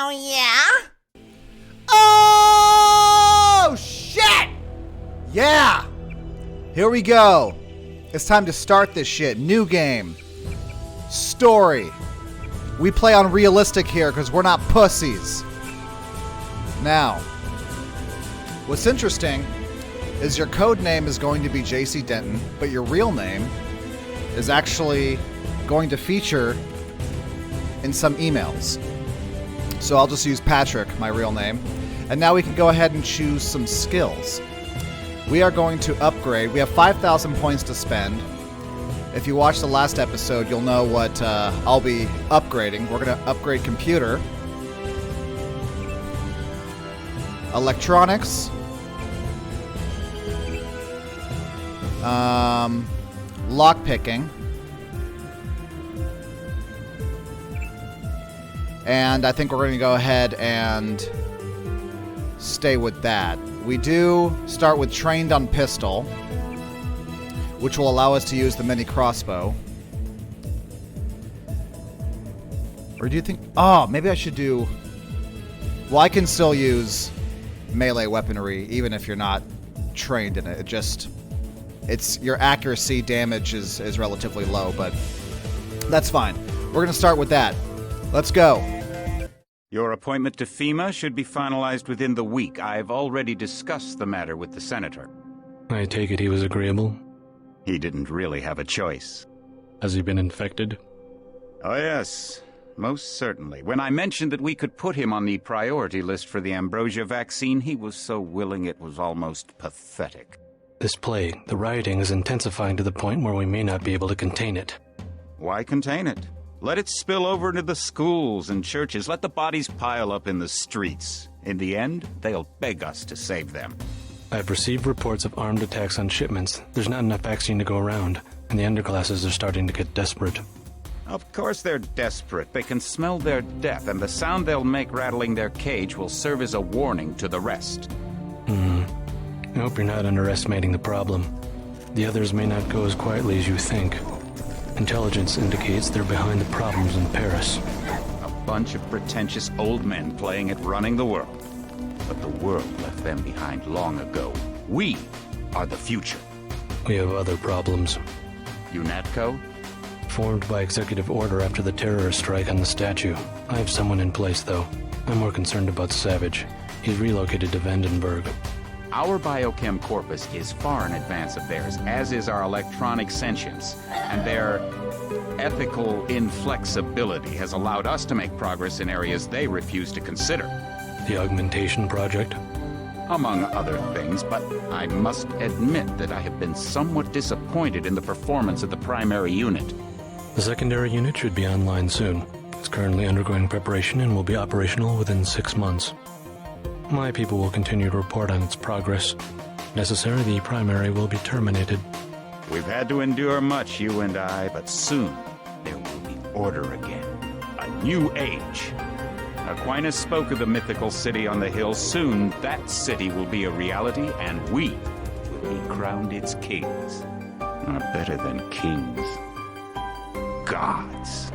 Oh, yeah? Oh, shit! Yeah! Here we go. It's time to start this shit. New game. Story. We play on realistic here because we're not pussies. Now, what's interesting is your code name is going to be JC Denton, but your real name is actually going to feature in some emails. So I'll just use Patrick, my real name. And now we can go ahead and choose some skills. We are going to upgrade. We have 5,000 points to spend. If you watched the last episode, you'll know what I'll be upgrading. We're going to upgrade computer, electronics, lockpicking, and I think we're going to go ahead and stay with that. We do start with trained on pistol, which will allow us to use the mini crossbow. Or do you think... Oh, maybe I should do... Well, I can still use melee weaponry, even if you're not trained in it. It just... It's... Your accuracy damage is relatively low, but that's fine. We're going to start with that. Let's go. Your appointment to FEMA should be finalized within the week. I've already discussed the matter with the Senator. I take it he was agreeable? He didn't really have a choice. Has he been infected? Oh yes, most certainly. When I mentioned that we could put him on the priority list for the ambrosia vaccine, he was so willing it was almost pathetic. This plague, the rioting is intensifying to the point where we may not be able to contain it. Why contain it? Let it spill over into the schools and churches. Let the bodies pile up in the streets. In the end, they'll beg us to save them. I've received reports of armed attacks on shipments. There's not enough vaccine to go around, and the underclasses are starting to get desperate. Of course they're desperate. They can smell their death, and the sound they'll make rattling their cage will serve as a warning to the rest. I hope you're not underestimating the problem. The others may not go as quietly as you think. Intelligence indicates they're behind the problems in Paris. A bunch of pretentious old men playing at running the world. But the world left them behind long ago. We are the future. We have other problems. UNATCO? Formed by executive order after the terrorist strike on the statue. I have someone in place, though. I'm more concerned about Savage. He's relocated to Vandenberg. Our biochem corpus is far in advance of theirs, as is our electronic sentience, and their ethical inflexibility has allowed us to make progress in areas they refuse to consider. The augmentation project? Among other things, but I must admit that I have been somewhat disappointed in the performance of the primary unit. The secondary unit should be online soon. It's currently undergoing preparation and will be operational within 6 months. My people will continue to report on its progress. If necessary, the primary will be terminated. We've had to endure much, you and I, but soon there will be order again. A new age. Aquinas spoke of the mythical city on the hill. Soon that city will be a reality, and we will be crowned its kings. Not better than kings. Gods.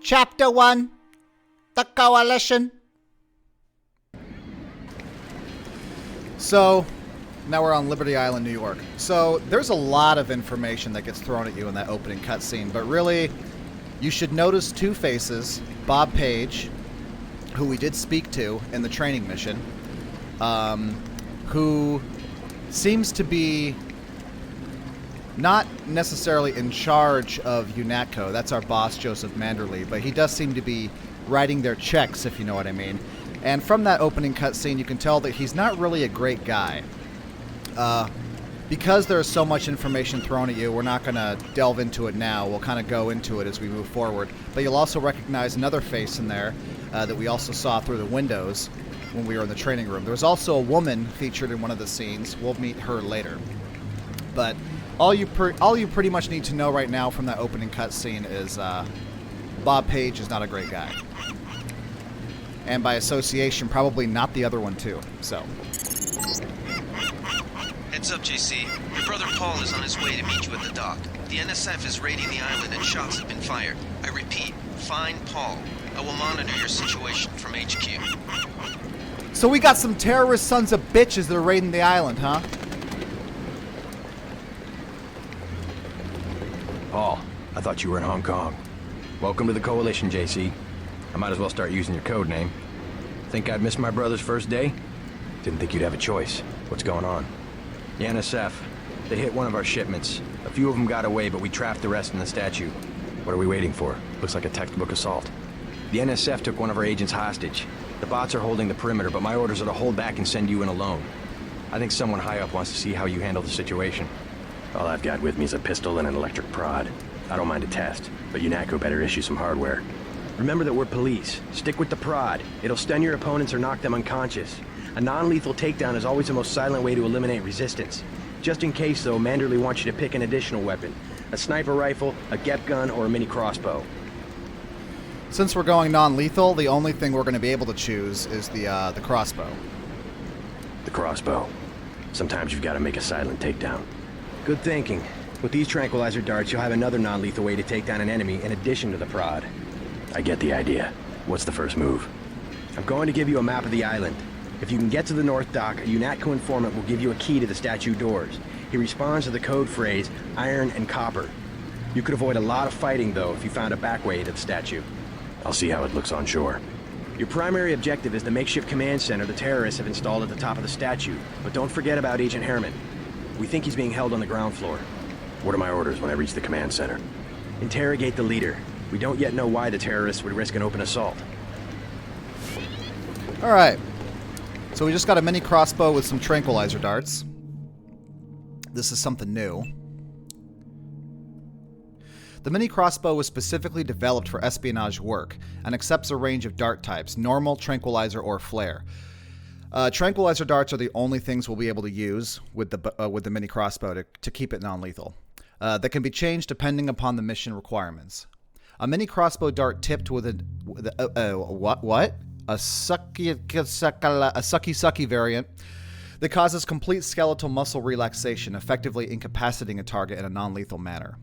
Chapter 1, The Coalition. So, now we're on Liberty Island, New York. So, there's a lot of information that gets thrown at you in that opening cutscene, but really, you should notice two faces. Bob Page, who we did speak to in the training mission, who seems to be not necessarily in charge of UNATCO. That's our boss, Joseph Manderley, but he does seem to be writing their checks, if you know what I mean. And from that opening cutscene, you can tell that he's not really a great guy. Because there's so much information thrown at you, we're not going to delve into it now. We'll kind of go into it as we move forward. But you'll also recognize another face in there that we also saw through the windows when we were in the training room. There was also a woman featured in one of the scenes. We'll meet her later. But all you pretty much need to know right now from that opening cutscene is Bob Page is not a great guy. And by association, probably not the other one too. So. Heads up, JC. Your brother Paul is on his way to meet you at the dock. The NSF is raiding the island and shots have been fired. I repeat, find Paul. I will monitor your situation from HQ. So we got some terrorist sons of bitches that are raiding the island, huh? Paul, I thought you were in Hong Kong. Welcome to the Coalition, JC. I might as well start using your code name. Think I'd miss my brother's first day? Didn't think you'd have a choice. What's going on? The NSF. They hit one of our shipments. A few of them got away, but we trapped the rest in the statue. What are we waiting for? Looks like a textbook assault. The NSF took one of our agents hostage. The bots are holding the perimeter, but my orders are to hold back and send you in alone. I think someone high up wants to see how you handle the situation. All I've got with me is a pistol and an electric prod. I don't mind a test, but UNATCO better issue some hardware. Remember that we're police. Stick with the prod. It'll stun your opponents or knock them unconscious. A non-lethal takedown is always the most silent way to eliminate resistance. Just in case, though, Manderley wants you to pick an additional weapon. A sniper rifle, a GEP gun, or a mini crossbow. Since we're going non-lethal, the only thing we're going to be able to choose is the crossbow. The crossbow. Sometimes you've got to make a silent takedown. Good thinking. With these tranquilizer darts, you'll have another non-lethal way to take down an enemy in addition to the prod. I get the idea. What's the first move? I'm going to give you a map of the island. If you can get to the North Dock, a UNATCO informant will give you a key to the statue doors. He responds to the code phrase, iron and copper. You could avoid a lot of fighting, though, if you found a back way to the statue. I'll see how it looks on shore. Your primary objective is the makeshift command center the terrorists have installed at the top of the statue. But don't forget about Agent Herman. We think he's being held on the ground floor. What are my orders when I reach the command center? Interrogate the leader. We don't yet know why the terrorists would risk an open assault. Alright. So we just got a mini crossbow with some tranquilizer darts. This is something new. The mini crossbow was specifically developed for espionage work and accepts a range of dart types, normal, tranquilizer, or flare. Tranquilizer darts are the only things we'll be able to use with the mini crossbow to keep it non-lethal. That can be changed depending upon the mission requirements. A mini crossbow dart tipped with a sucky variant that causes complete skeletal muscle relaxation, effectively incapacitating a target in a non-lethal manner.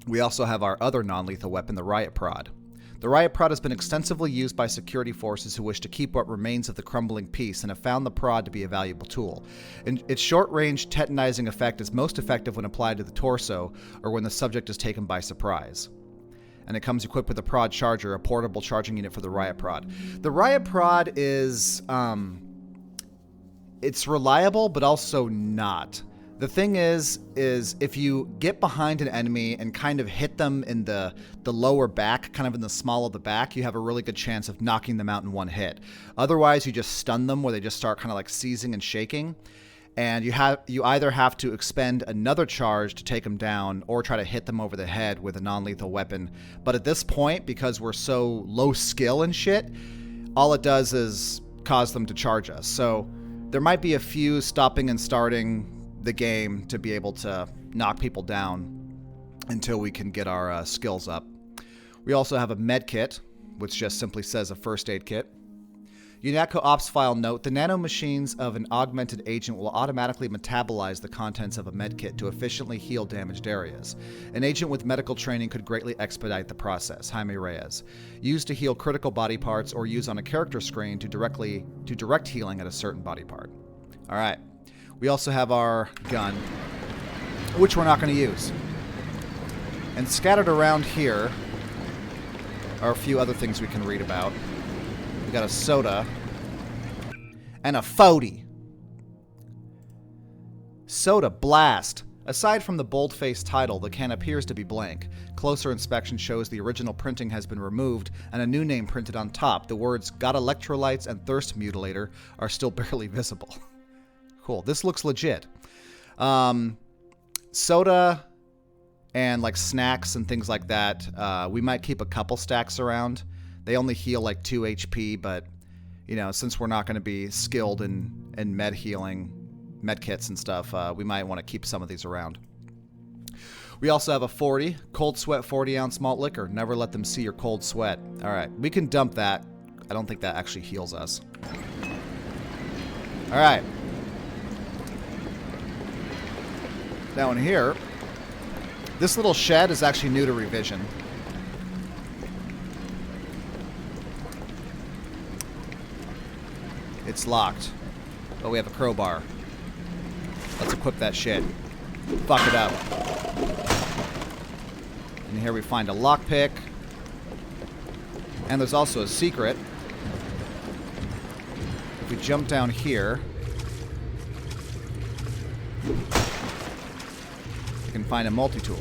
We also have our other non-lethal weapon, the Riot Prod. The Riot Prod has been extensively used by security forces who wish to keep what remains of the crumbling peace and have found the prod to be a valuable tool. Its short-range tetanizing effect is most effective when applied to the torso or when the subject is taken by surprise. And it comes equipped with a prod charger, a portable charging unit for the Riot Prod. The Riot Prod is, it's reliable, but also not. The thing is if you get behind an enemy and kind of hit them in the lower back, kind of in the small of the back, you have a really good chance of knocking them out in one hit. Otherwise, you just stun them where they just start kind of like seizing and shaking. And you either have to expend another charge to take them down or try to hit them over the head with a non-lethal weapon. But at this point, because we're so low skill and shit, all it does is cause them to charge us. So there might be a few stopping and starting the game to be able to knock people down until we can get our skills up. We also have a med kit, which just simply says a first aid kit. UNATCO ops file note, the nanomachines of an augmented agent will automatically metabolize the contents of a medkit to efficiently heal damaged areas. An agent with medical training could greatly expedite the process. Jaime Reyes. Used to heal critical body parts or use on a character screen to direct healing at a certain body part. Alright. We also have our gun, which we're not going to use. And scattered around here are a few other things we can read about. We got a soda and a 40. Soda Blast. Aside from the bold-faced title, the can appears to be blank. Closer inspection shows the original printing has been removed and a new name printed on top. The words "Got Electrolytes" and "Thirst Mutilator" are still barely visible. Cool. This looks legit. Soda and like snacks and things like that. We might keep a couple stacks around. They only heal like 2 HP, but you know, since we're not going to be skilled in med healing, med kits and stuff, we might want to keep some of these around. We also have a 40 cold sweat 40-ounce malt liquor. Never let them see your cold sweat. All right, we can dump that. I don't think that actually heals us. All right. Now in here, this little shed is actually new to revision. It's locked, but we have a crowbar. Let's equip that shit. Fuck it up. And here we find a lockpick. And there's also a secret. If we jump down here, we can find a multi-tool.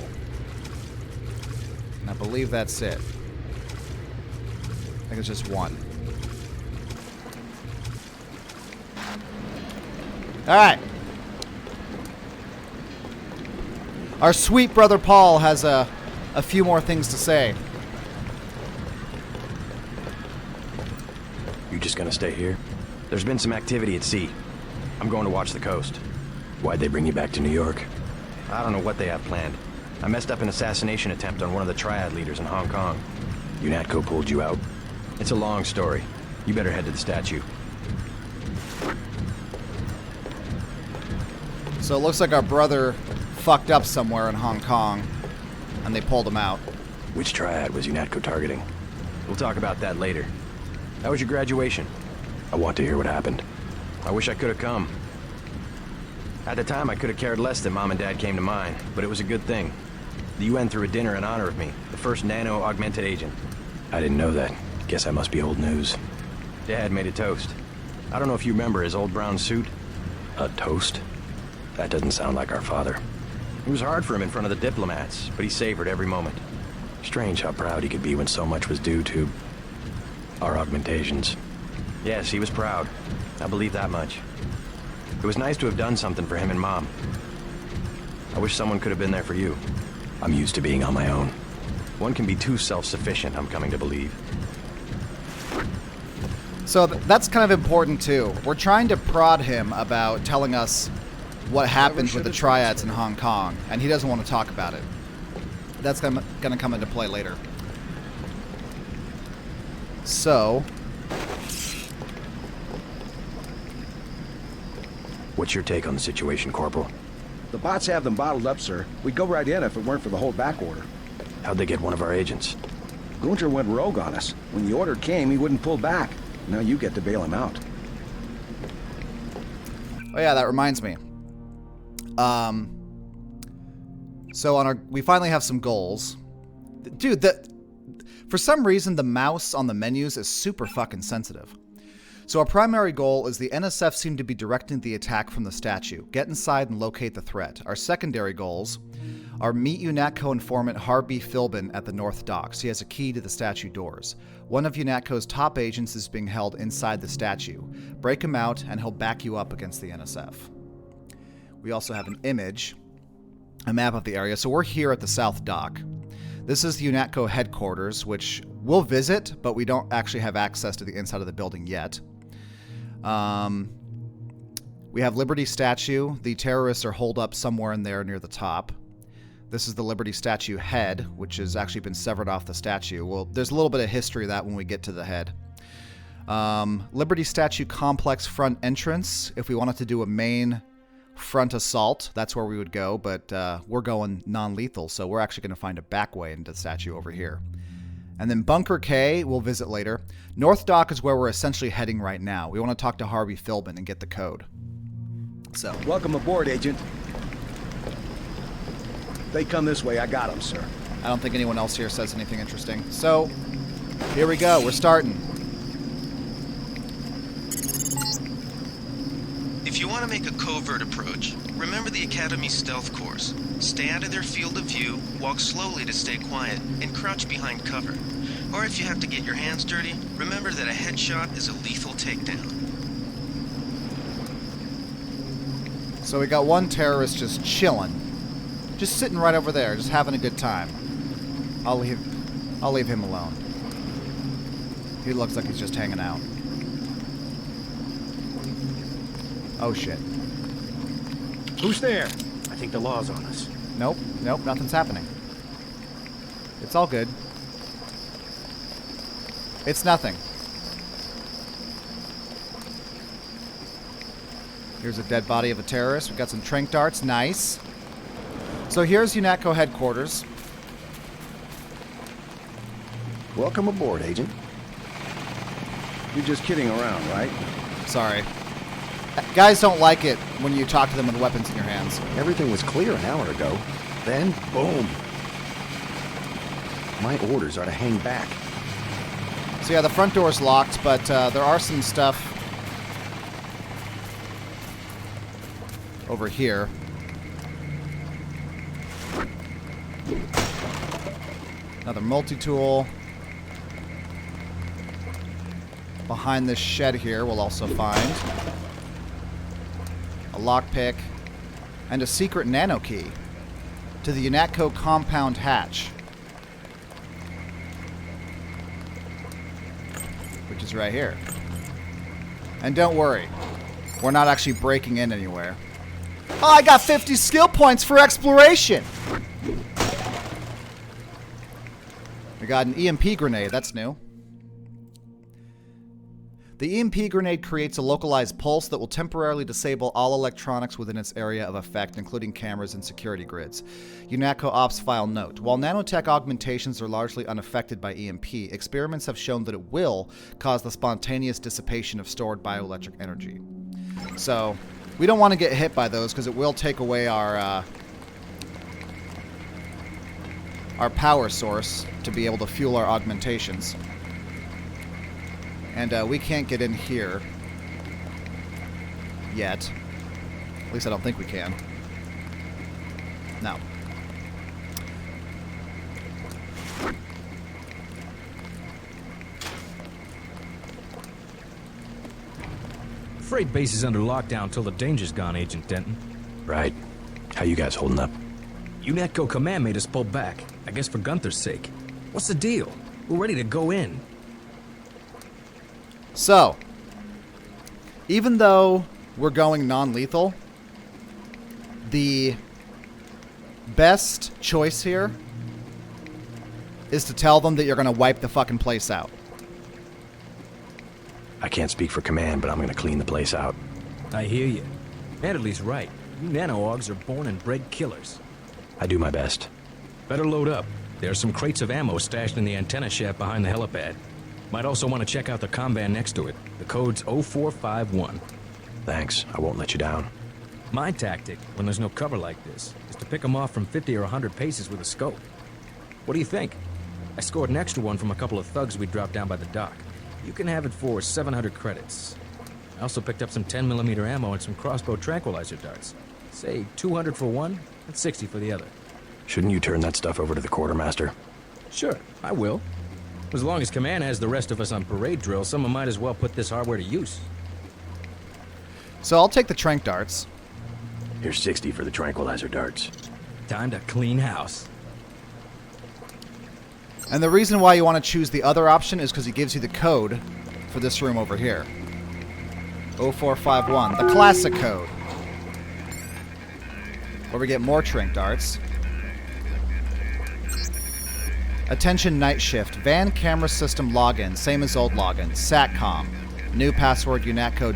And I believe that's it. I think it's just one. Alright. Our sweet brother Paul has a few more things to say. You just gonna stay here? There's been some activity at sea. I'm going to watch the coast. Why'd they bring you back to New York? I don't know what they have planned. I messed up an assassination attempt on one of the Triad leaders in Hong Kong. UNATCO pulled you out. It's a long story. You better head to the statue. So it looks like our brother fucked up somewhere in Hong Kong, and they pulled him out. Which Triad was UNATCO targeting? We'll talk about that later. How was your graduation? I want to hear what happened. I wish I could have come. At the time, I could have cared less that Mom and Dad came to mine, but it was a good thing. The UN threw a dinner in honor of me, the first nano-augmented agent. I didn't know that. Guess that must be old news. Dad made a toast. I don't know if you remember his old brown suit. A toast? That doesn't sound like our father. It was hard for him in front of the diplomats, but he savored every moment. Strange how proud he could be when so much was due to our augmentations. Yes, he was proud. I believe that much. It was nice to have done something for him and Mom. I wish someone could have been there for you. I'm used to being on my own. One can be too self-sufficient, I'm coming to believe. So that's kind of important too. We're trying to prod him about telling us what happens with the Triads in Hong Kong, and he doesn't want to talk about it. That's going to come into play later. So, what's your take on the situation, Corporal? The bots have them bottled up, sir. We'd go right in if it weren't for the whole back order. How'd they get one of our agents? Gunter went rogue on us. When the order came, he wouldn't pull back. Now you get to bail him out. oh yeah, that reminds me. So we finally have some goals. Dude, for some reason the mouse on the menus is super fucking sensitive. So our primary goal is the NSF seem to be directing the attack from the statue. Get inside and locate the threat. Our secondary goals are meet UNATCO informant Harvey Philbin at the North Docks. He has a key to the statue doors. One of UNATCO's top agents is being held inside the statue. Break him out and he'll back you up against the NSF. We also have an image, a map of the area. So we're here at the South Dock. This is the UNATCO headquarters, which we'll visit, but we don't actually have access to the inside of the building yet. We have Liberty Statue. The terrorists are holed up somewhere in there near the top. This is the Liberty Statue head, which has actually been severed off the statue. Well, there's a little bit of history of that when we get to the head. Liberty Statue complex front entrance. If we wanted to do a main front assault, that's where we would go, but we're going non-lethal, so we're actually going to find a back way into the statue over here. And then Bunker K, we'll visit later. North Dock is where we're essentially heading right now. We want to talk to Harvey Philbin and get the code. So, Welcome aboard, Agent. They come this way. I got them, sir. I don't think anyone else here says anything interesting. So, here we go. We're starting. If you want to make a covert approach, remember the Academy's stealth course. Stay out of their field of view, walk slowly to stay quiet, and crouch behind cover. Or if you have to get your hands dirty, remember that a headshot is a lethal takedown. So we got one terrorist just chilling. Just sitting right over there, just having a good time. I'll leave him alone. He looks like he's just hanging out. Oh shit. Who's there? I think the law's on us. Nope, nothing's happening. It's all good. It's nothing. Here's a dead body of a terrorist. We've got some tranq darts. Nice. So here's UNATCO headquarters. Welcome aboard, Agent. You're just kidding around, right? Sorry. Guys don't like it when you talk to them with weapons in your hands. Everything was clear an hour ago. Then, boom. My orders are to hang back. So yeah, the front door's locked, but there are some stuff over here. Another multi-tool. Behind this shed here, we'll also find a lockpick and a secret nano key to the UNATCO compound hatch, which is right here. And don't worry, we're not actually breaking in anywhere. Oh, I got 50 skill points for exploration! We got an EMP grenade, that's new. The EMP grenade creates a localized pulse that will temporarily disable all electronics within its area of effect, including cameras and security grids. UNATCO Ops File note: while nanotech augmentations are largely unaffected by EMP, experiments have shown that it will cause the spontaneous dissipation of stored bioelectric energy. So, we don't want to get hit by those because it will take away our power source to be able to fuel our augmentations. And we can't get in here yet. At least I don't think we can. No. Freight base is under lockdown till the danger's gone, Agent Denton. Right. How you guys holding up? UNATCO command made us pull back, I guess for Gunther's sake. What's the deal? We're ready to go in. So, even though we're going non-lethal, the best choice here is to tell them that you're going to wipe the fucking place out. I can't speak for command, but I'm gonna clean the place out. I hear you. Natalie right. You nano-augs are born and bred killers. I do my best. Better load up. There are some crates of ammo stashed in the antenna shaft behind the helipad. Might also want to check out the comm next to it. The code's 0451. Thanks. I won't let you down. My tactic, when there's no cover like this, is to pick them off from 50 or 100 paces with a scope. What do you think? I scored an extra one from a couple of thugs we dropped down by the dock. You can have it for 700 credits. I also picked up some 10mm ammo and some crossbow tranquilizer darts. Say 200 for one and 60 for the other. Shouldn't you turn that stuff over to the quartermaster? Sure, I will. As long as command has the rest of us on parade drill, someone might as well put this hardware to use. So I'll take the tranq darts. Here's 60 for the tranquilizer darts. Time to clean house. And the reason why you want to choose the other option is because he gives you the code for this room over here. 0451, the classic code. Where we get more tranq darts. Attention night shift. Van camera system login. Same as old login. SATCOM. New password UNATCO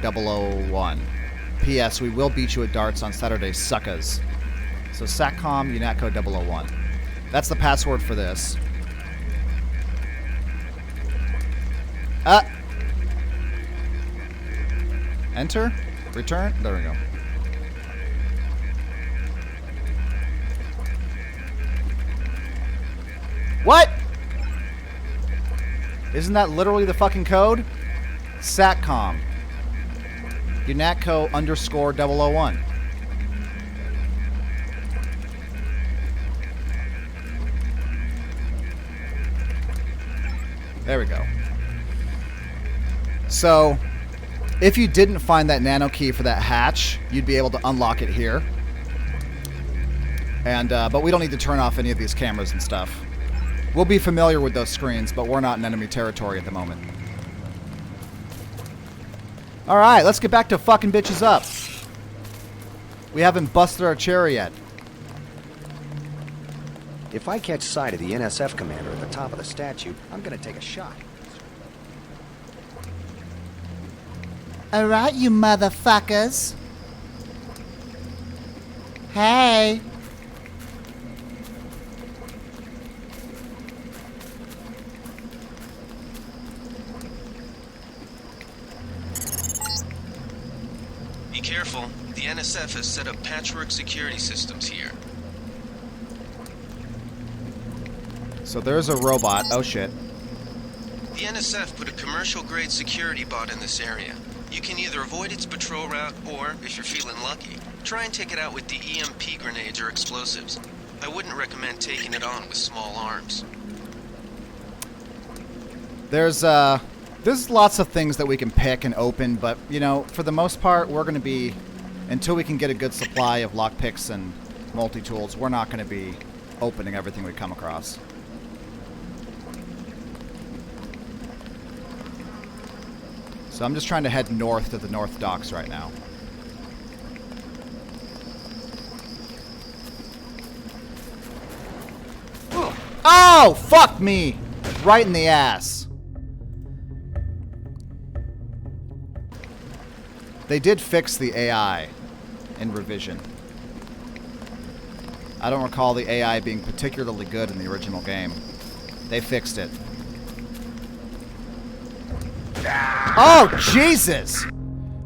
001. P.S. We will beat you at darts on Saturday, suckers. So SATCOM UNATCO 001. That's the password for this. Enter? Return? There we go. What? Isn't that literally the fucking code? SATCOM. UNATCO _ 001. There we go. So, if you didn't find that nano key for that hatch, you'd be able to unlock it here. And but we don't need to turn off any of these cameras and stuff. We'll be familiar with those screens, but we're not in enemy territory at the moment. Alright, let's get back to fucking bitches up. We haven't busted our cherry yet. If I catch sight of the NSF commander at the top of the statue, I'm gonna take a shot. Alright, you motherfuckers. Hey. careful. The NSF has set up patchwork security systems here. So there's a robot. Oh shit. The NSF put a commercial-grade security bot in this area. You can either avoid its patrol route, or, if you're feeling lucky, try and take it out with the EMP grenades or explosives. I wouldn't recommend taking it on with small arms. There's lots of things that we can pick and open, but, you know, for the most part, we're going to be, until we can get a good supply of lockpicks and multi-tools, we're not going to be opening everything we come across. So I'm just trying to head north to the North Docks right now. Oh, fuck me! Right in the ass. They did fix the AI in revision. I don't recall the AI being particularly good in the original game. They fixed it. Oh, Jesus!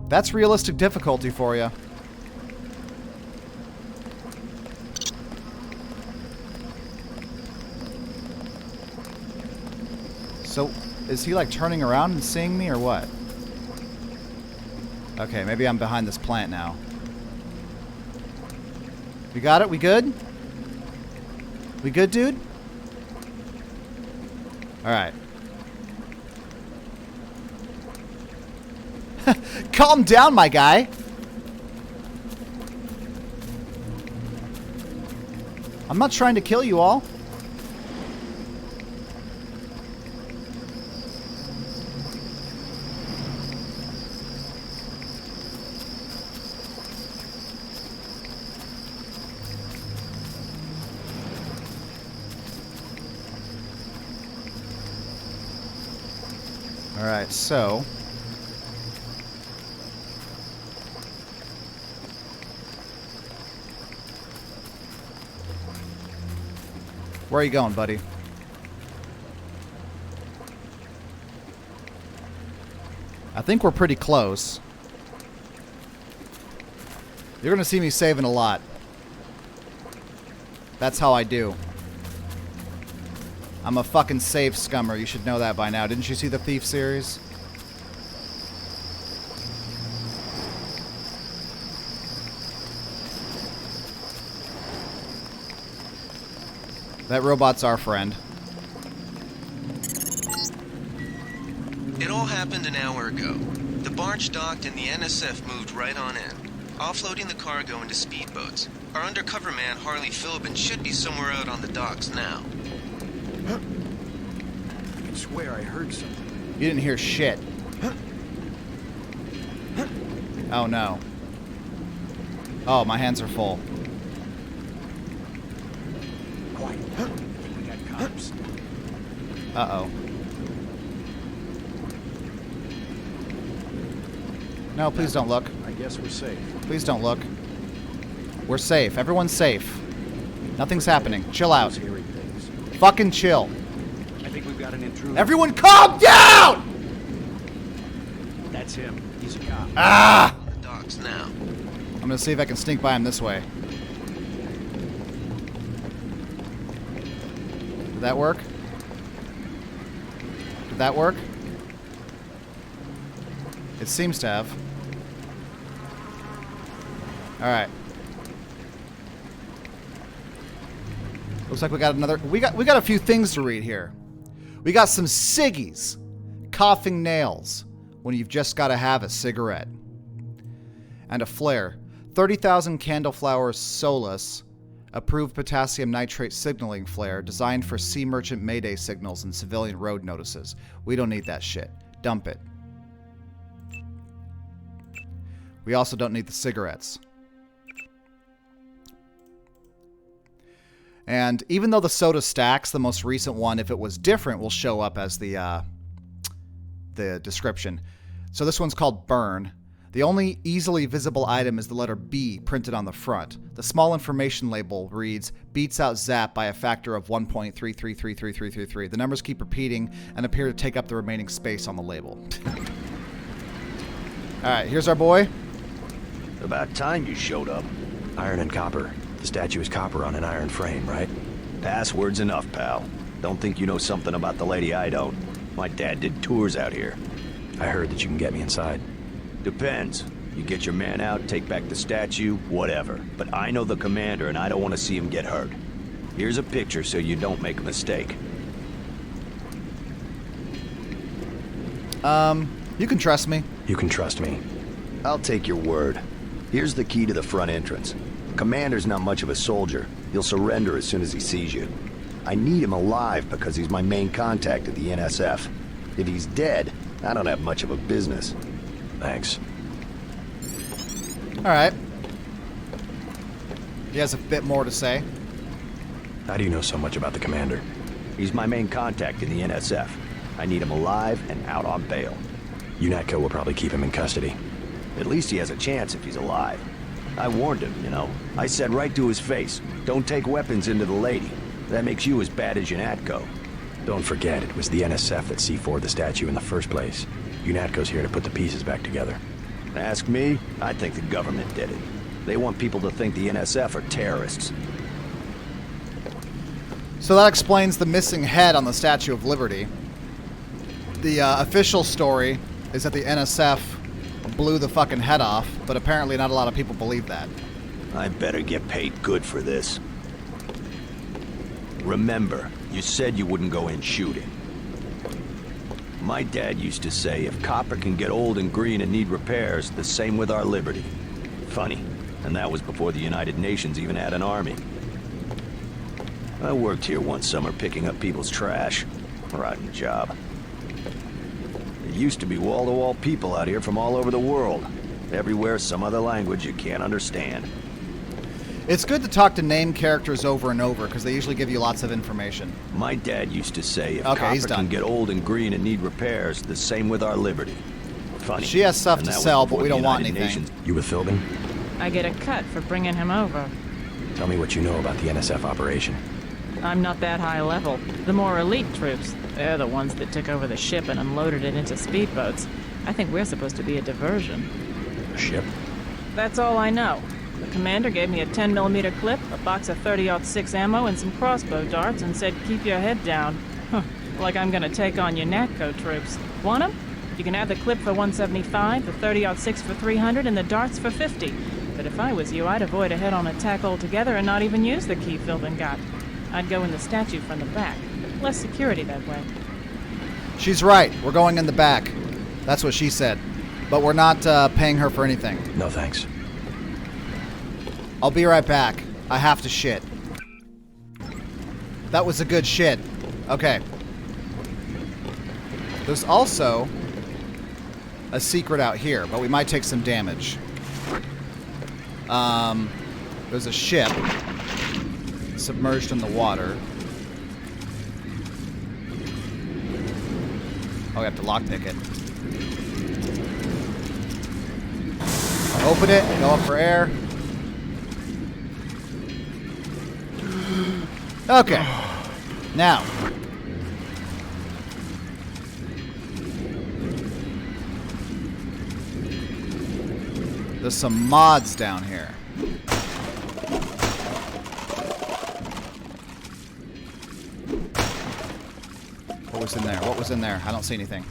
That's realistic difficulty for you. So, is he like turning around and seeing me or what? Okay, maybe I'm behind this plant now. We got it? We good? We good, dude? Alright. Calm down, my guy. I'm not trying to kill you all. All right, so where are you going, buddy? I think we're pretty close. You're gonna see me saving a lot. That's how I do. I'm a fucking save scummer. You should know that by now. Didn't you see the Thief series? That robot's our friend. It all happened an hour ago. The barge docked and the NSF moved right on in, offloading the cargo into speedboats. Our undercover man, Harley Philbin, should be somewhere out on the docks now. I can swear I heard something. You didn't hear shit. Oh no. Oh, my hands are full. Quiet. I think we got cops. Uh-oh. No, please don't look. I guess we're safe. Please don't look. We're safe. Everyone's safe. Nothing's happening. Chill out. Hearing things. Fucking chill. I think we've got an intruder. Everyone calm down! That's him. He's a cop. Ah! On the docks now. I'm gonna see if I can sneak by him this way. Did that work? Did that work? It seems to have. Alright. Looks like we got another... We got a few things to read here. We got some ciggies. Coughing nails. When you've just got to have a cigarette. And a flare. 30,000 candle flowers Solus. Approved potassium nitrate signaling flare. Designed for sea merchant mayday signals and civilian road notices. We don't need that shit. Dump it. We also don't need the cigarettes. And even though the soda stacks, the most recent one, if it was different, will show up as the description. So this one's called Burn. The only easily visible item is the letter B printed on the front. The small information label reads, beats out Zap by a factor of 1.33333333. The numbers keep repeating and appear to take up the remaining space on the label. Alright, here's our boy. About time you showed up. Iron and copper. The statue is copper on an iron frame, right? Password's enough, pal. Don't think you know something about the lady I don't. My dad did tours out here. I heard that you can get me inside. Depends. You get your man out, take back the statue, whatever. But I know the commander and I don't want to see him get hurt. Here's a picture so you don't make a mistake. You can trust me. You can trust me. I'll take your word. Here's the key to the front entrance. Commander's not much of a soldier. He'll surrender as soon as he sees you. I need him alive because he's my main contact at the NSF. If he's dead, I don't have much of a business. Thanks. Alright. He has a bit more to say. How do you know so much about the commander? He's my main contact in the NSF. I need him alive and out on bail. UNATCO will probably keep him in custody. At least he has a chance if he's alive. I warned him, you know. I said right to his face, don't take weapons into the lady. That makes you as bad as UNATCO. Don't forget, it was the NSF that C4'd the statue in the first place. UNATCO's here to put the pieces back together. Ask me, I think the government did it. They want people to think the NSF are terrorists. So that explains the missing head on the Statue of Liberty. The official story is that the NSF blew the fucking head off, but apparently not a lot of people believe that. I better get paid good for this. Remember, you said you wouldn't go in shooting. My dad used to say, if copper can get old and green and need repairs, the same with our liberty. Funny, and that was before the United Nations even had an army. I worked here one summer picking up people's trash. Rotten job. There used to be wall-to-wall people out here from all over the world. Everywhere some other language you can't understand. It's good to talk to named characters over and over, because they usually give you lots of information. My dad used to say, if Okay, he's copper done. can get old and green and need repairs, the same with our liberty. Funny. She has stuff and to that was sell, but before we the don't want United anything. Nations. You with Philbin? I get a cut for bringing him over. Tell me what you know about the NSF operation. I'm not that high level. The more elite troops, they're the ones that took over the ship and unloaded it into speedboats. I think we're supposed to be a diversion. A ship? That's all I know. The commander gave me a 10mm clip, a box of 30-06 ammo, and some crossbow darts, and said, keep your head down. Huh, like I'm gonna take on UNATCO troops. Want 'em? You can have the clip for 175, the 30-06 for 300, and the darts for 50. But if I was you, I'd avoid a head-on attack altogether and not even use the key Philbin got. I'd go in the statue from the back. Less security that way. She's right. We're going in the back. That's what she said. But we're not paying her for anything. No thanks. I'll be right back. I have to shit. That was a good shit. Okay. There's also a secret out here, but we might take some damage. There's a ship submerged in the water. Oh, we have to lockpick it. Open it, go up for air. Okay. Now. There's some mods down here. What was in there? What was in there? I don't see anything.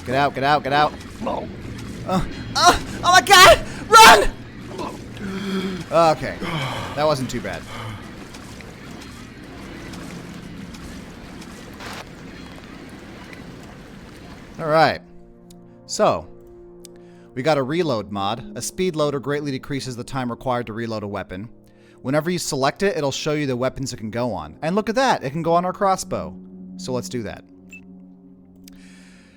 Get out, get out, get out. Oh my god! Run! Okay. That wasn't too bad. Alright. So, we got a reload mod. A speed loader greatly decreases the time required to reload a weapon. Whenever you select it, it'll show you the weapons it can go on. And look at that! It can go on our crossbow. So let's do that.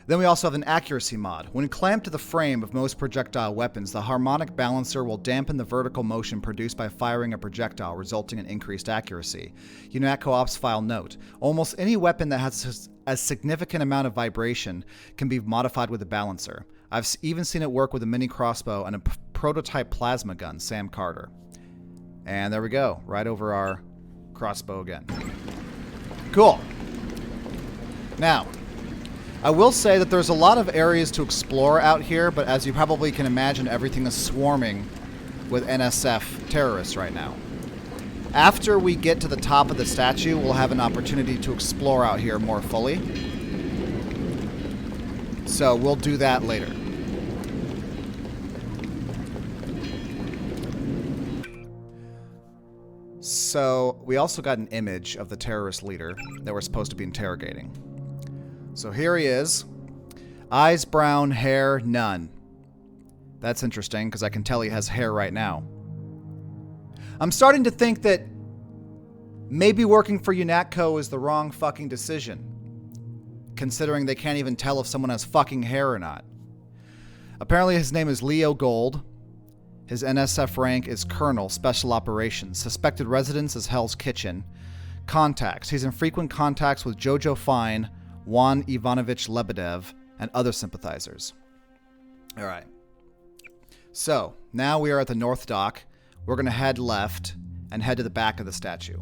Then we also have an accuracy mod. When clamped to the frame of most projectile weapons, the harmonic balancer will dampen the vertical motion produced by firing a projectile, resulting in increased accuracy. UNATCO Ops File note: almost any weapon that has a significant amount of vibration can be modified with a balancer. I've even seen it work with a mini crossbow and a prototype plasma gun, Sam Carter. And there we go, right over our crossbow again. Cool. Now, I will say that there's a lot of areas to explore out here, but as you probably can imagine, everything is swarming with NSF terrorists right now. After we get to the top of the statue, we'll have an opportunity to explore out here more fully. So we'll do that later. So we also got an image of the terrorist leader that we're supposed to be interrogating. So here he is. Eyes brown, hair none. That's interesting because I can tell he has hair right now. I'm starting to think that maybe working for UNATCO is the wrong fucking decision, considering they can't even tell if someone has fucking hair or not. Apparently his name is Leo Gold. His NSF rank is Colonel, Special Operations. Suspected residence is Hell's Kitchen. Contacts. He's in frequent contacts with Jojo Fine, Juan Ivanovich Lebedev, and other sympathizers. Alright. So, now we are at the North Dock. We're going to head left and head to the back of the statue.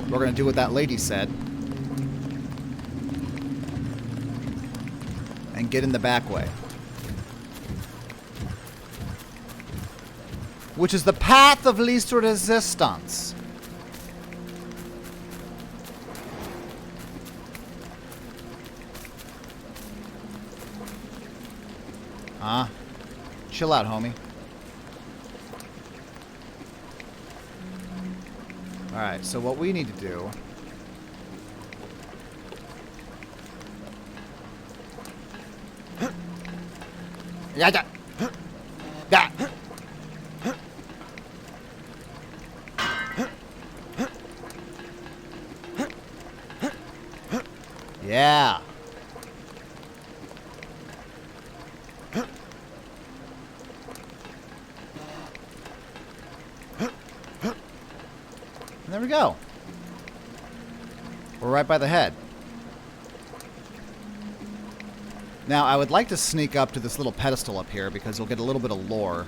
We're going to do what that lady said. And get in the back way. Which is the path of least resistance. Chill out, homie. Alright, so what we need to do... Yeah. And there we go. We're right by the head. Now, I would like to sneak up to this little pedestal up here because you'll get a little bit of lore.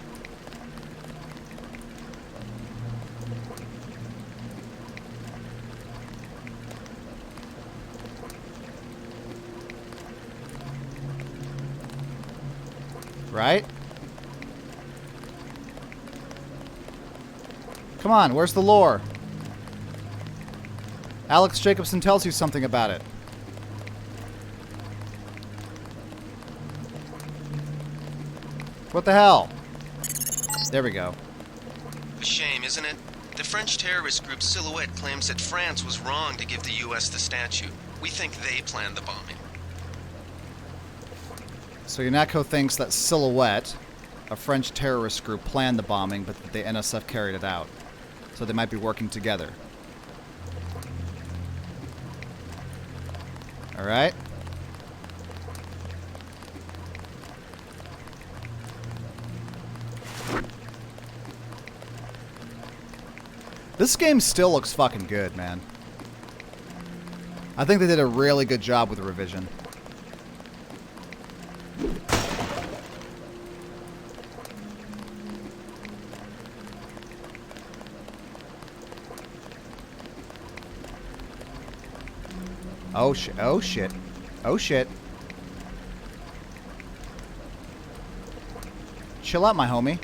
Right? Come on, where's the lore? Alex Jacobson tells you something about it. What the hell? There we go. A shame, isn't it? The French terrorist group Silhouette claims that France was wrong to give the U.S. the statue. We think they planned the bombing. So UNATCO thinks that Silhouette, a French terrorist group, planned the bombing, but that the NSF carried it out. So they might be working together. Alright. This game still looks fucking good, man. I think they did a really good job with the revision. Oh shit, oh shit, oh shit. Chill out, my homie.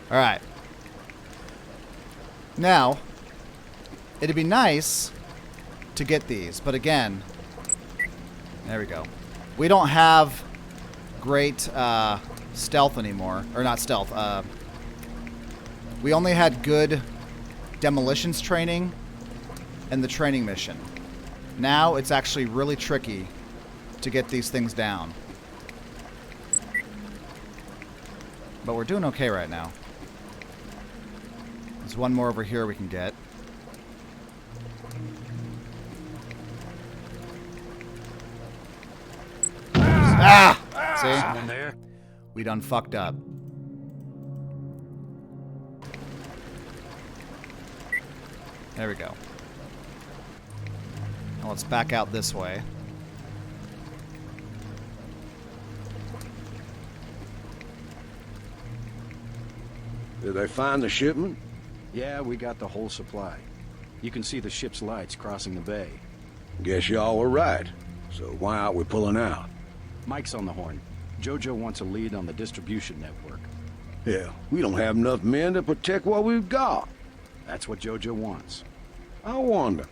Alright. Now, it'd be nice to get these, but again, there we go. We don't have great stealth anymore. Or not stealth. We only had good demolitions training in the training mission. Now it's actually really tricky to get these things down. But we're doing okay right now. There's one more over here we can get. Ah! See? Someone there? We done fucked up. There we go. Now let's back out this way. Did they find the shipment? Yeah, we got the whole supply. You can see the ship's lights crossing the bay. Guess y'all were right. So why aren't we pulling out? Mike's on the horn. Jojo wants a lead on the distribution network. Yeah, we don't have enough men to protect what we've got. That's what Jojo wants. I wonder,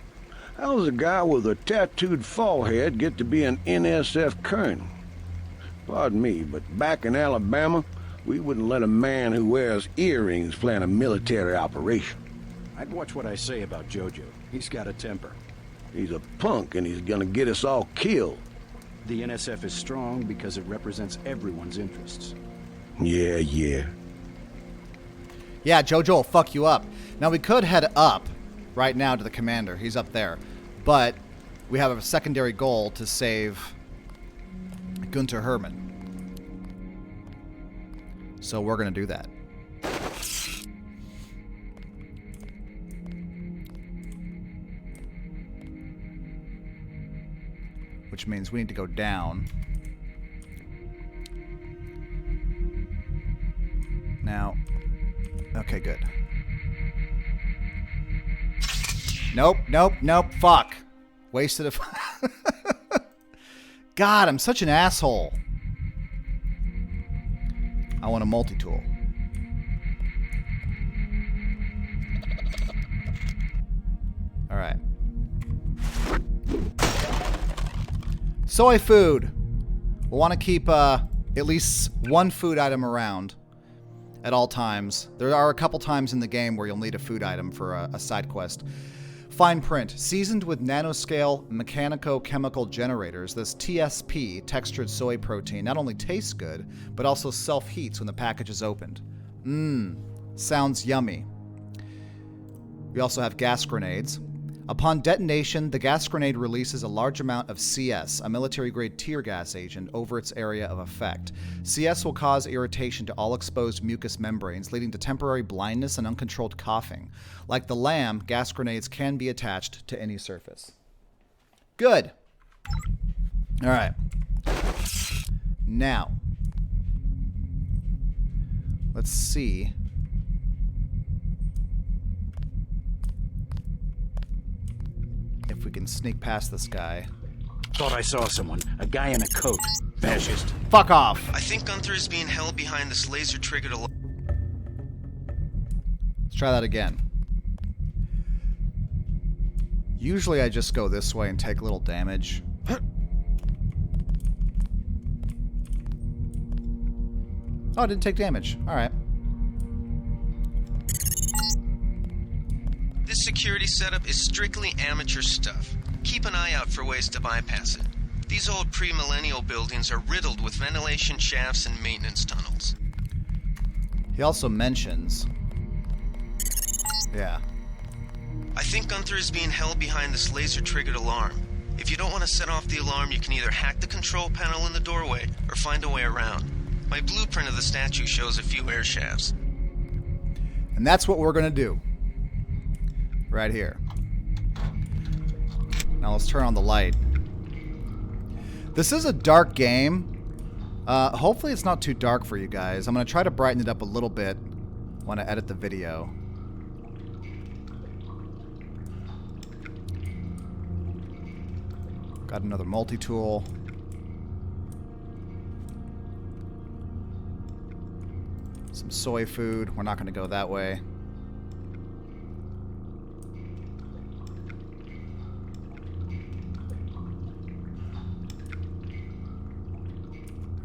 how does a guy with a tattooed forehead get to be an NSF colonel? Pardon me, but back in Alabama, we wouldn't let a man who wears earrings plan a military operation. I'd watch what I say about Jojo. He's got a temper. He's a punk and he's gonna get us all killed. The NSF is strong because it represents everyone's interests. Yeah. Yeah, Jojo will fuck you up. Now, we could head up right now to the commander. He's up there. But we have a secondary goal to save Gunter Herman. So we're going to do that. Which means we need to go down. Now, okay, good. Nope, fuck. Wasted a... God, I'm such an asshole. I want a multi-tool. Alright. Soy food. We'll want to keep at least one food item around at all times. There are a couple times in the game where you'll need a food item for a side quest. Fine print. Seasoned with nanoscale mechanico-chemical generators, this TSP, textured soy protein, not only tastes good, but also self-heats when the package is opened. Sounds yummy. We also have gas grenades. Upon detonation, the gas grenade releases a large amount of CS, a military-grade tear gas agent, over its area of effect. CS will cause irritation to all exposed mucous membranes, leading to temporary blindness and uncontrolled coughing. Like the lamb, gas grenades can be attached to any surface. Good. All right. Now, let's see. If we can sneak past this guy. Thought I saw someone. A guy in a coat. Fascist. Fuck off. I think Gunther is being held behind this laser-triggered alarm. Let's try that again. Usually I just go this way and take a little damage. Oh, I didn't take damage. Alright. This security setup is strictly amateur stuff. Keep an eye out for ways to bypass it. These old pre-millennial buildings are riddled with ventilation shafts and maintenance tunnels. He also mentions... Yeah. I think Gunther is being held behind this laser-triggered alarm. If you don't want to set off the alarm, you can either hack the control panel in the doorway or find a way around. My blueprint of the statue shows a few air shafts. And that's what we're going to do. Right here. Now let's turn on the light. This is a dark game. Hopefully it's not too dark for you guys. I'm going to try to brighten it up a little bit when I edit the video. Got another multi-tool. Some soy food. We're not going to go that way.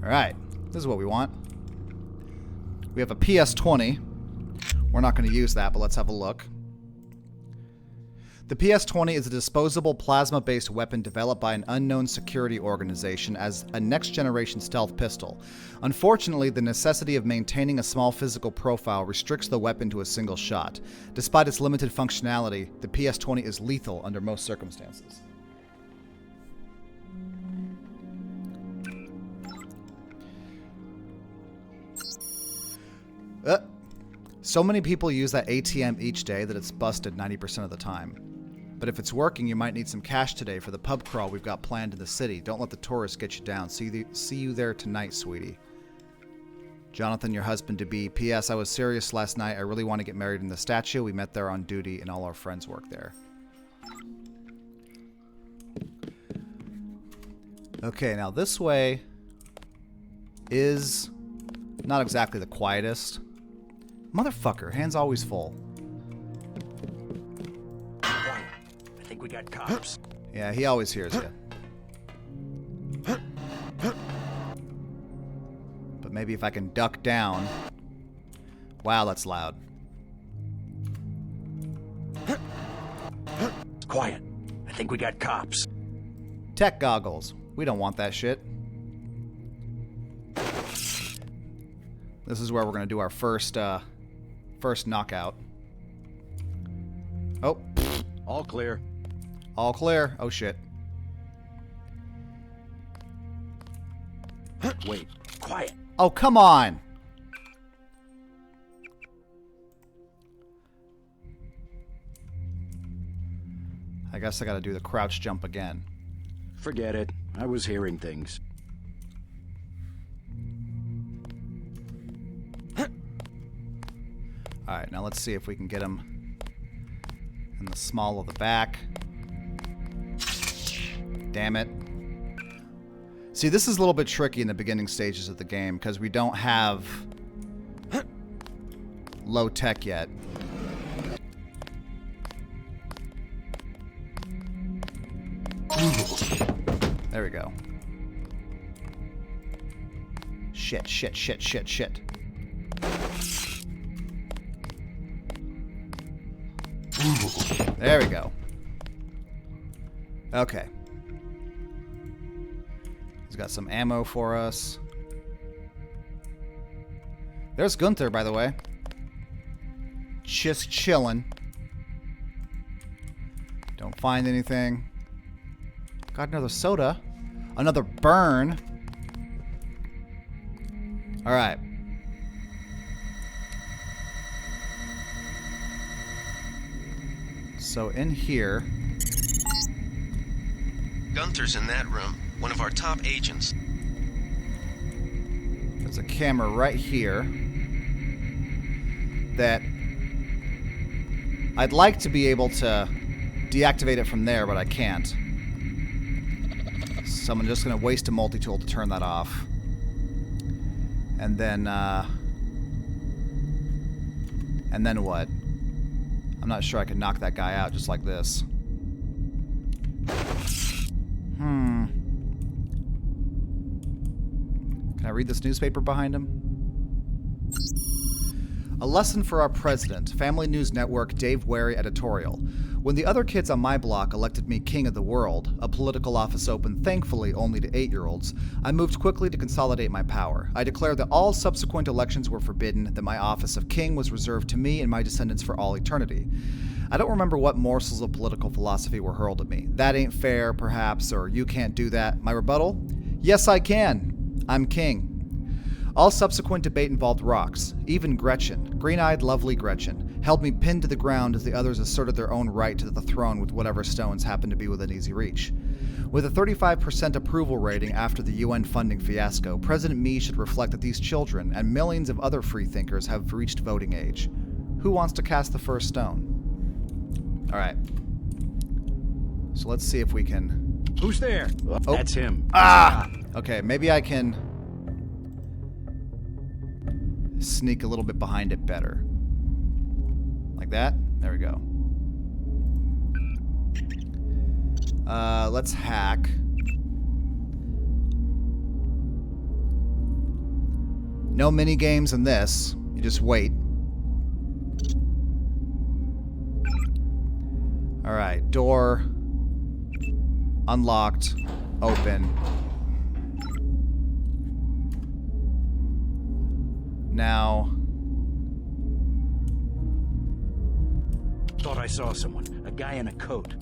Alright, this is what we want. We have a PS20. We're not going to use that, but let's have a look. The PS20 is a disposable plasma-based weapon developed by an unknown security organization as a next-generation stealth pistol. Unfortunately, the necessity of maintaining a small physical profile restricts the weapon to a single shot. Despite its limited functionality, the PS20 is lethal under most circumstances. So many people use that ATM each day that it's busted 90% of the time. But if it's working, you might need some cash today for the pub crawl we've got planned in the city. Don't let the tourists get you down. See you there tonight, sweetie. Jonathan, your husband-to-be. P.S. I was serious last night. I really want to get married in the statue. We met there on duty, and all our friends work there. Okay, now this way is not exactly the quietest. Motherfucker, hand's always full. I think we got cops. Yeah, he always hears you. But maybe if I can duck down. Wow, that's loud. It's quiet. I think we got cops. Tech goggles. We don't want that shit. This is where we're going to do our first knockout. Oh. All clear. All clear. Oh, shit. Wait. Quiet. Oh, come on. I guess I got to do the crouch jump again. Forget it. I was hearing things. Alright, now let's see if we can get him in the small of the back. Damn it. See, this is a little bit tricky in the beginning stages of the game because we don't have low tech yet. There we go. Shit, shit, shit, shit, shit. There we go. Okay. He's got some ammo for us. There's Gunther, by the way. Just chilling. Don't find anything. Got another soda. Another burn. Alright. So in here... Gunther's in that room, one of our top agents. There's a camera right here that I'd like to be able to deactivate it from there, but I can't. So I'm just going to waste a multi-tool to turn that off. And then what? I'm not sure I can knock that guy out just like this. Can I read this newspaper behind him? A lesson for our president, Family News Network, Dave Wary editorial. When the other kids on my block elected me king of the world, a political office open thankfully only to 8-year-olds, I moved quickly to consolidate my power. I declared that all subsequent elections were forbidden, that my office of king was reserved to me and my descendants for all eternity. I don't remember what morsels of political philosophy were hurled at me. That ain't fair, perhaps, or you can't do that. My rebuttal? Yes, I can. I'm king. All subsequent debate involved rocks. Even Gretchen, green-eyed, lovely Gretchen, held me pinned to the ground as the others asserted their own right to the throne with whatever stones happened to be within easy reach. With a 35% approval rating after the UN funding fiasco, President Me should reflect that these children and millions of other freethinkers have reached voting age. Who wants to cast the first stone? Alright. So let's see if we can... Who's there? Oh. That's him. Ah! Okay, maybe I can... sneak a little bit behind it better. Like that? There we go. Let's hack. No mini games in this. You just wait. Alright, door unlocked, open. Now... Thought I saw someone. A guy in a coat.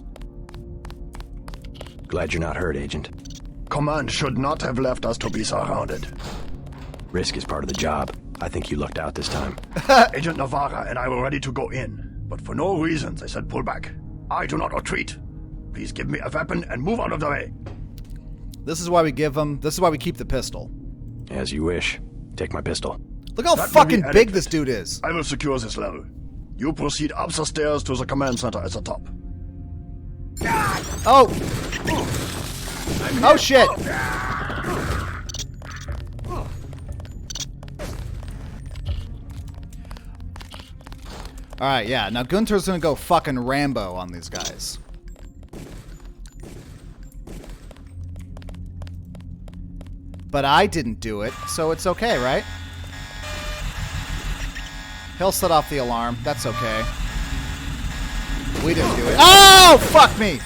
Glad you're not hurt, Agent. Command should not have left us to be surrounded. Risk is part of the job. I think you lucked out this time. Agent Navarra and I were ready to go in, but for no reason they said pull back. I do not retreat. Please give me a weapon and move out of the way. This is why we give them... This is why we keep the pistol. As you wish. Take my pistol. Look how That will be fucking big adequate. this dude is. I will secure this level. You proceed up the stairs to the command center at the top. Oh! Oh shit! Alright, yeah. Now Gunther's gonna go fucking Rambo on these guys. But I didn't do it, so it's okay, right? He'll set off the alarm. That's okay. We didn't do it. Oh, fuck me!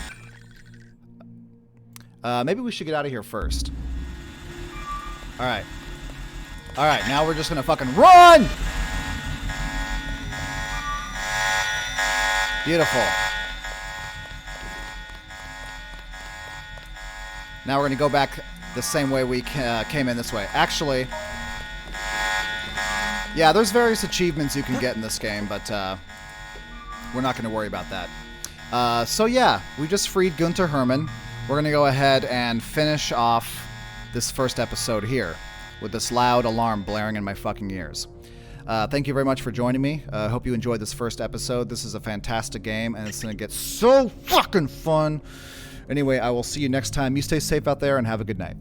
Maybe we should get out of here first. Alright. Alright, now we're just gonna fucking run! Beautiful. Now we're gonna go back the same way we came in this way. Actually, yeah, there's various achievements you can get in this game, but we're not gonna worry about that. So yeah, we just freed Gunther Hermann. We're gonna go ahead and finish off this first episode here with this loud alarm blaring in my fucking ears. Thank you very much for joining me. I hope you enjoyed this first episode. This is a fantastic game, and it's going to get so fucking fun. Anyway, I will see you next time. You stay safe out there, and have a good night.